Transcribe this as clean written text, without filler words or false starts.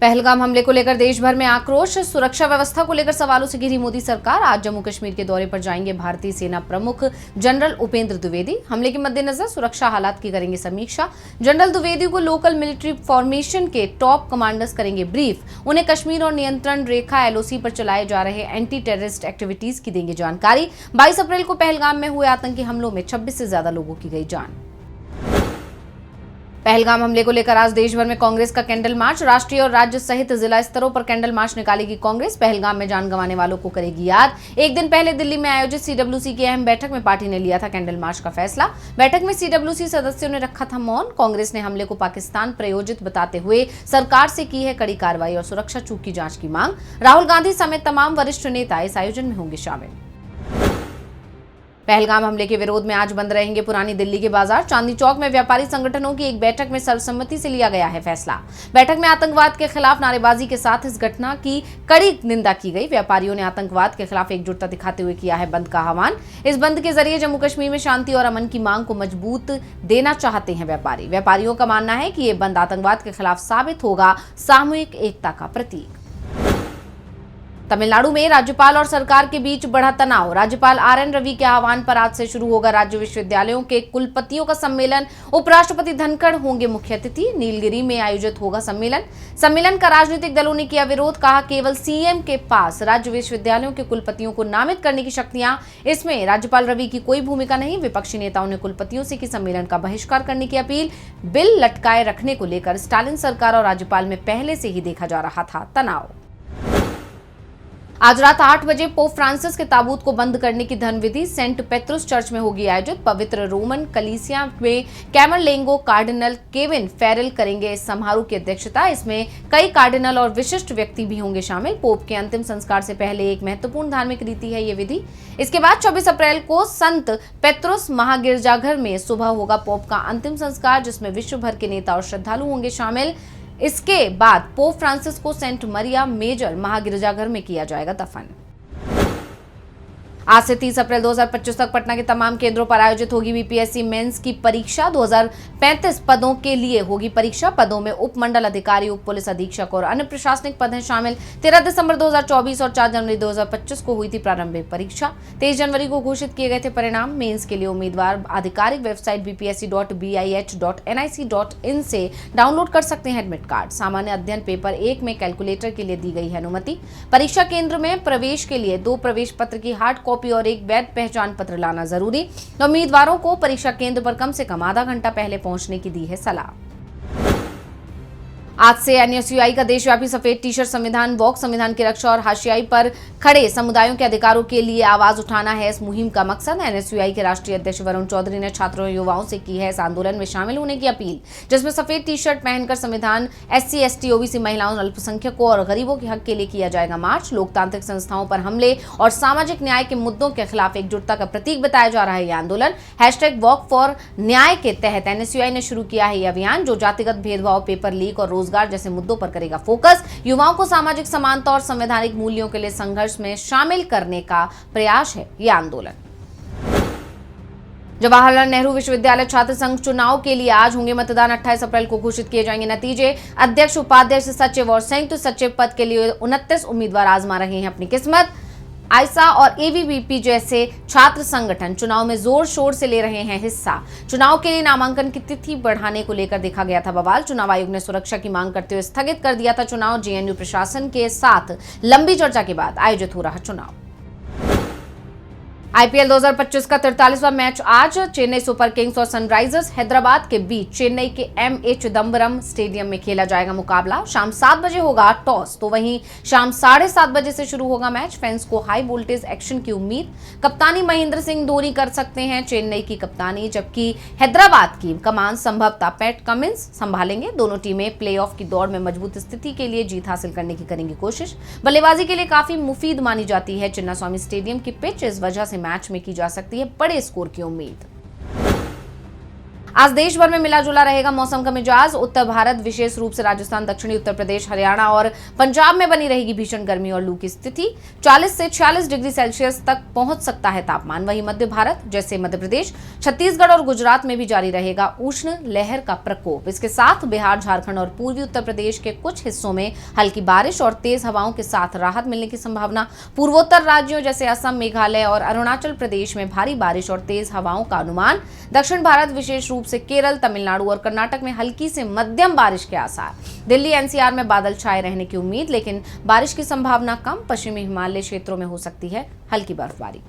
पहलगाम हमले को लेकर देश भर में आक्रोश। सुरक्षा व्यवस्था को लेकर सवालों से घिरी मोदी सरकार। आज जम्मू कश्मीर के दौरे पर जाएंगे भारतीय सेना प्रमुख जनरल उपेंद्र द्विवेदी। हमले के मद्देनजर सुरक्षा हालात की करेंगे समीक्षा। जनरल द्विवेदी को लोकल मिलिट्री फॉर्मेशन के टॉप कमांडर्स करेंगे ब्रीफ। उन्हें कश्मीर और नियंत्रण रेखा एलओसी पर चलाए जा रहे एंटी टेररिस्ट एक्टिविटीज की देंगे जानकारी। 22 अप्रैल को पहलगाम में हुए आतंकी हमलों में 26 से ज्यादा लोगों की गई जान। पहलगाम हमले को लेकर आज देश भर में कांग्रेस का कैंडल मार्च। राष्ट्रीय और राज्य सहित जिला स्तरों पर कैंडल मार्च निकालेगी कांग्रेस। पहलगाम में जान गंवाने वालों को करेगी याद। एक दिन पहले दिल्ली में आयोजित सीडब्ल्यूसी की अहम बैठक में पार्टी ने लिया था कैंडल मार्च का फैसला। बैठक में सीडब्ल्यूसी सदस्यों ने रखा था मौन। कांग्रेस ने हमले को पाकिस्तान प्रायोजित बताते हुए सरकार से की है कड़ी कार्रवाई और सुरक्षा चूक की जांच की मांग। राहुल गांधी समेत तमाम वरिष्ठ नेता इस आयोजन में होंगे शामिल। पहलगाम हमले के विरोध में आज बंद रहेंगे पुरानी दिल्ली के बाजार। चांदनी चौक में व्यापारी संगठनों की एक बैठक में सर्वसम्मति से लिया गया है फैसला। बैठक में आतंकवाद के खिलाफ नारेबाजी के साथ इस घटना की कड़ी निंदा की गई। व्यापारियों ने आतंकवाद के खिलाफ एकजुटता दिखाते हुए किया है बंद का आह्वान। इस बंद के जरिए जम्मू कश्मीर में शांति और अमन की मांग को मजबूत देना चाहते हैं व्यापारियों का मानना है कि ये बंद आतंकवाद के खिलाफ साबित होगा सामूहिक एकता का प्रतीक। तमिलनाडु में राज्यपाल और सरकार के बीच बढ़ा तनाव। राज्यपाल आरएन रवि के आह्वान पर आज से शुरू होगा राज्य विश्वविद्यालयों के कुलपतियों का सम्मेलन। उपराष्ट्रपति धनखड़ होंगे मुख्य अतिथि। नीलगिरी में आयोजित होगा सम्मेलन का राजनीतिक दलों ने किया विरोध। कहा केवल सीएम के पास राज्य विश्वविद्यालयों के कुलपतियों को नामित करने की शक्तियां, इसमें राज्यपाल रवि की कोई भूमिका नहीं। विपक्षी नेताओं ने कुलपतियों से की सम्मेलन का बहिष्कार करने की अपील। बिल लटकाए रखने को लेकर स्टालिन सरकार और राज्यपाल में पहले से ही देखा जा रहा था तनाव। आज रात 8 बजे पोप फ्रांसिस के ताबूत को बंद करने की धर्म विधि सेंट पेत्रुस चर्च में होगी आयोजित। पवित्र रोमन कलीसिया में कैमरलेंगो कार्डिनल केविन फेरेल करेंगे इस समारोह की अध्यक्षता। इसमें कई कार्डिनल और विशिष्ट व्यक्ति भी होंगे शामिल। पोप के अंतिम संस्कार से पहले एक महत्वपूर्ण धार्मिक रीति है ये विधि। इसके बाद 24 अप्रैल को संत पेत्रुस महागिरजाघर में सुबह होगा पोप का अंतिम संस्कार, जिसमें विश्व भर के नेता और श्रद्धालु होंगे शामिल। इसके बाद पोप फ्रांसिस को सेंट मरिया मेजर महागिरजाघर में किया जाएगा दफन। आज से 30 अप्रैल 2025 तक पटना के तमाम केंद्रों पर आयोजित होगी बीपीएससी मेंस की परीक्षा। 2035 पदों के लिए होगी परीक्षा। पदों में उप मंडल अधिकारी, उप पुलिस अधीक्षक और अन्य प्रशासनिक पद हैं शामिल। 13 दिसंबर 2024 और 4 जनवरी 2025 को हुई थी प्रारंभिक परीक्षा। 23 जनवरी को घोषित किए गए थे परिणाम। मेंस के लिए उम्मीदवार आधिकारिक वेबसाइट bpsc.bih.nic.in से डाउनलोड कर सकते हैं एडमिट कार्ड। सामान्य अध्ययन पेपर 1 में कैलकुलेटर के लिए दी गई है अनुमति। परीक्षा केंद्र में प्रवेश के लिए 2 प्रवेश पत्र की हार्ड कॉपी और एक वैध पहचान पत्र लाना जरूरी। उम्मीदवारों को परीक्षा केंद्र पर कम से कम आधा घंटा पहले पहुंचने की दी है सलाह। आज से एनएसयूआई का देशव्यापी सफेद टी शर्ट संविधान वॉक, संविधान की रक्षा और हाशियाई पर खड़े समुदायों के अधिकारों के लिए आवाज उठाना है इस मुहिम का मकसद। एनएसयूआई के राष्ट्रीय अध्यक्ष वरुण चौधरी ने छात्रों और युवाओं से की है इस आंदोलन में शामिल होने की अपील, जिसमें सफेद टी शर्ट पहनकर संविधान, एससी, एसटी, ओबीसी, महिलाओं, अल्पसंख्यकों और गरीबों के हक के लिए किया जाएगा मार्च। लोकतांत्रिक संस्थाओं पर हमले और सामाजिक न्याय के मुद्दों के खिलाफ एकजुटता का प्रतीक बताया जा रहा है यह आंदोलन। #वॉक फॉर न्याय के तहत एनएसयूआई ने शुरू किया है यह अभियान, जो जातिगत भेदभाव, पेपर लीक और रोजगार जैसे मुद्दों पर करेगा फोकस। युवाओं को सामाजिक समानता और संवैधानिक मूल्यों के लिए संघर्ष में शामिल करने का प्रयास है यह आंदोलन। जवाहरलाल नेहरू विश्वविद्यालय छात्र संघ चुनाव के लिए आज होंगे मतदान। 28 अप्रैल को घोषित किए जाएंगे नतीजे। अध्यक्ष, उपाध्यक्ष, सचिव और संयुक्त सचिव पद के लिए 29 उम्मीदवार आजमा रहे हैं अपनी किस्मत। आइसा और एबीवीपी जैसे छात्र संगठन चुनाव में जोर शोर से ले रहे हैं हिस्सा। चुनाव के लिए नामांकन की तिथि बढ़ाने को लेकर देखा गया था बवाल। चुनाव आयोग ने सुरक्षा की मांग करते हुए स्थगित कर दिया था चुनाव। जेएनयू प्रशासन के साथ लंबी चर्चा के बाद आयोजित हो रहा चुनाव। आईपीएल 2025 का 43वां मैच आज चेन्नई सुपर किंग्स और सनराइजर्स हैदराबाद के बीच चेन्नई के एमए चिदम्बरम स्टेडियम में खेला जाएगा मुकाबला। शाम 7 बजे होगा टॉस, तो वहीं शाम 7:30 बजे से शुरू होगा मैच। फैंस को हाई वोल्टेज एक्शन की उम्मीद। कप्तानी महेंद्र सिंह धोनी कर सकते हैं चेन्नई की कप्तानी, जबकि हैदराबाद की कमान संभवतः पैट कमिंस संभालेंगे। दोनों टीमें प्लेऑफ की दौड़ में मजबूत स्थिति के लिए जीत हासिल करने की करेंगी कोशिश। बल्लेबाजी के लिए काफी मुफीद मानी जाती है चिन्नास्वामी स्टेडियम की पिच, इस वजह से मैच में की जा सकती है बड़े स्कोर की उम्मीद। आज देश भर में मिला जुला रहेगा मौसम का मिजाज। उत्तर भारत विशेष रूप से राजस्थान, दक्षिणी उत्तर प्रदेश, हरियाणा और पंजाब में बनी रहेगी भीषण गर्मी और लू की स्थिति। 40 से 46 डिग्री सेल्सियस तक पहुंच सकता है तापमान। वहीं मध्य भारत जैसे मध्य प्रदेश, छत्तीसगढ़ और गुजरात में भी जारी रहेगा उष्ण लहर का प्रकोप। इसके साथ बिहार, झारखंड और पूर्वी उत्तर प्रदेश के कुछ हिस्सों में हल्की बारिश और तेज हवाओं के साथ राहत मिलने की संभावना। पूर्वोत्तर राज्यों जैसे असम, मेघालय और अरुणाचल प्रदेश में भारी बारिश और तेज हवाओं का अनुमान। दक्षिण भारत विशेष रूप से केरल, तमिलनाडु और कर्नाटक में हल्की से मध्यम बारिश के आसार। दिल्ली, एनसीआर में बादल छाए रहने की उम्मीद, लेकिन बारिश की संभावना कम। पश्चिमी हिमालय क्षेत्रों में हो सकती है हल्की बर्फबारी।